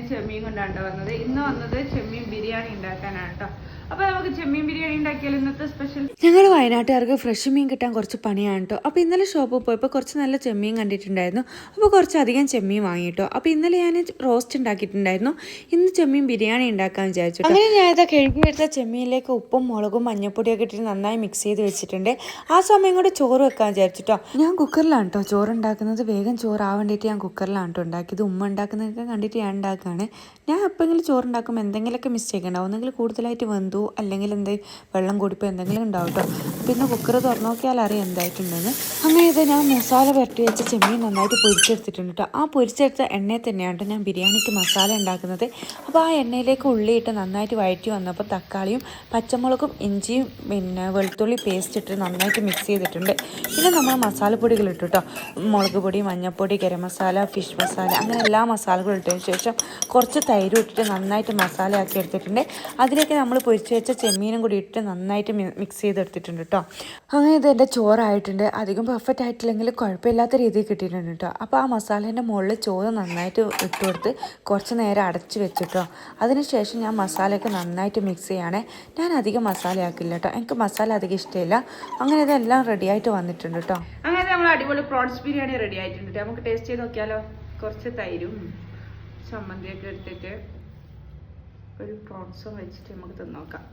ചെമ്മീൻ കൊണ്ടാണ് വന്നത്. ഇന്ന് വന്നത് ചെമ്മീൻ ബിരിയാണി ഉണ്ടാക്കാനാണ് കേട്ടോ. അപ്പോൾ നമുക്ക് ചെമ്മീൻ ബിരിയാണി ഉണ്ടാക്കിയാൽ ഇന്നത്തെ സ്പെഷ്യൽ. ഞങ്ങൾ വയനാട്ടുകാർക്ക് ഫ്രഷ് മീൻ കിട്ടാൻ കുറച്ച് പണിയാണ് കേട്ടോ. അപ്പോൾ ഇന്നലെ ഷോപ്പിൽ പോയപ്പോൾ കുറച്ച് നല്ല ചെമ്മീൻ കണ്ടിട്ടുണ്ടായിരുന്നു. അപ്പോൾ കുറച്ചധികം ചെമ്മീൻ വാങ്ങിയിട്ടോ. അപ്പോൾ ഇന്നലെ ഞാൻ റോസ്റ്റ് ഉണ്ടാക്കിയിട്ടുണ്ടായിരുന്നു. ഇന്ന് ചെമ്മീൻ ബിരിയാണി ഉണ്ടാക്കാൻ വിചാരിച്ചു. അങ്ങനെ ഞാൻ ഇതാ കഴുകിയെടുത്ത ചെമ്മീനിലേക്ക് ഉപ്പും മുളകും മഞ്ഞപ്പൊടിയൊക്കെ ഇട്ടിട്ട് നന്നായി മിക്സ് ചെയ്ത് വെച്ചിട്ടുണ്ട്. ആ സമയം കൂടെ ചോറ് വെക്കാൻ വിചാരിച്ചിട്ടോ. ഞാൻ കുക്കറിലാണ് കേട്ടോ ചോറ് ഉണ്ടാക്കുന്നത്. വേഗം ചോറാവാൻ വേണ്ടിയിട്ട് ഞാൻ കുക്കറിലാണ് കേട്ടോ ഉണ്ടാക്കിയത്. ഉമ്മ ഉണ്ടാക്കുന്നതൊക്കെ കണ്ടിട്ട് ഞാൻ ഉണ്ടാക്കുകയാണ്. ഞാൻ എപ്പോഴെങ്കിലും ചോറുണ്ടാക്കുമ്പോൾ എന്തെങ്കിലുമൊക്കെ മിസ്റ്റേക്ക് ഉണ്ടാവും. ഒന്നെങ്കിൽ കൂടുതലായിട്ട് വെന്തു, അല്ലെങ്കിൽ വെള്ളം കൂടിപ്പോൾ എന്തെങ്കിലും ഉണ്ടാവും കേട്ടോ. പിന്നെ കുക്കർ തുറന്നു നോക്കിയാൽ അറിയാം എന്തായിട്ടുണ്ടെന്ന്. അങ്ങനെ ഇത് ഞാൻ മസാല പുരട്ടി വെച്ച ചെമ്മീൻ നന്നായിട്ട് പൊരിച്ചെടുത്തിട്ടുണ്ട് കേട്ടോ. ആ പൊരിച്ചെടുത്ത എണ്ണയിൽ തന്നെയാണ് കേട്ടോ ഞാൻ ബിരിയാണിക്ക് മസാല ഉണ്ടാക്കുന്നത്. അപ്പോൾ ആ എണ്ണയിലേക്ക് ഉള്ളിയിട്ട് നന്നായിട്ട് വഴറ്റി വന്നപ്പോൾ തക്കാളിയും പച്ചമുളകും ഇഞ്ചിയും പിന്നെ വെളുത്തുള്ളി പേസ്റ്റ് ഇട്ട് നന്നായിട്ട് മിക്സ് ചെയ്തിട്ടുണ്ട്. പിന്നെ നമ്മൾ മസാലപ്പൊടികൾ ഇട്ടു കേട്ടോ. മുളക് പൊടി, മഞ്ഞൾപ്പൊടി, ഗരം മസാല, ഫിഷ് മസാല, അങ്ങനെ എല്ലാ മസാലകളും ഇട്ടതിന് ശേഷം കുറച്ച് തൈര് ഇട്ടിട്ട് നന്നായിട്ട് മസാലയാക്കി എടുത്തിട്ടുണ്ട്. അതിലേക്ക് നമ്മൾ പൊരിച്ച് വെച്ച ചെമ്മീനും കൂടി ഇട്ട് നന്നായിട്ട് മിക്സ് ചെയ്തെടുത്തിട്ടുണ്ട് കേട്ടോ. അങ്ങനെ ഇത് എൻ്റെ ചോറായിട്ടുണ്ട്. അധികം പെർഫെക്റ്റ് ആയിട്ടില്ലെങ്കിൽ കുഴപ്പമില്ലാത്ത രീതിയിൽ കിട്ടിയിട്ടുണ്ട് കേട്ടോ. അപ്പോൾ ആ മസാലേൻ്റെ മുകളിൽ ചോറ് നന്നായിട്ട് ഇട്ട് കൊടുത്ത് കുറച്ച് നേരം അടച്ച് വെച്ചിട്ടോ. അതിനുശേഷം ഞാൻ മസാലയൊക്കെ നന്നായിട്ട് മിക്സ് ചെയ്യണേ. ഞാൻ അധികം മസാലയാക്കില്ല കേട്ടോ. എനിക്ക് മസാല അധികം ഇഷ്ടമില്ല. അങ്ങനെ ഇതെല്ലാം റെഡി ആയിട്ട് വന്നിട്ടുണ്ട് കേട്ടോ. അങ്ങനെ നമ്മൾ അടിപൊളി പ്രോൺസ് ബിരിയാണി റെഡി ആയിട്ടുണ്ട്. നമുക്ക് ടേസ്റ്റ് ചെയ്ത് നോക്കിയാലോ. കുറച്ച് തൈരും ചമ്മന്തിയൊക്കെ എടുത്തിട്ട് ഒരു പ്രോൺസും വെച്ചിട്ട് നമുക്ക് തിന്നോക്കാം.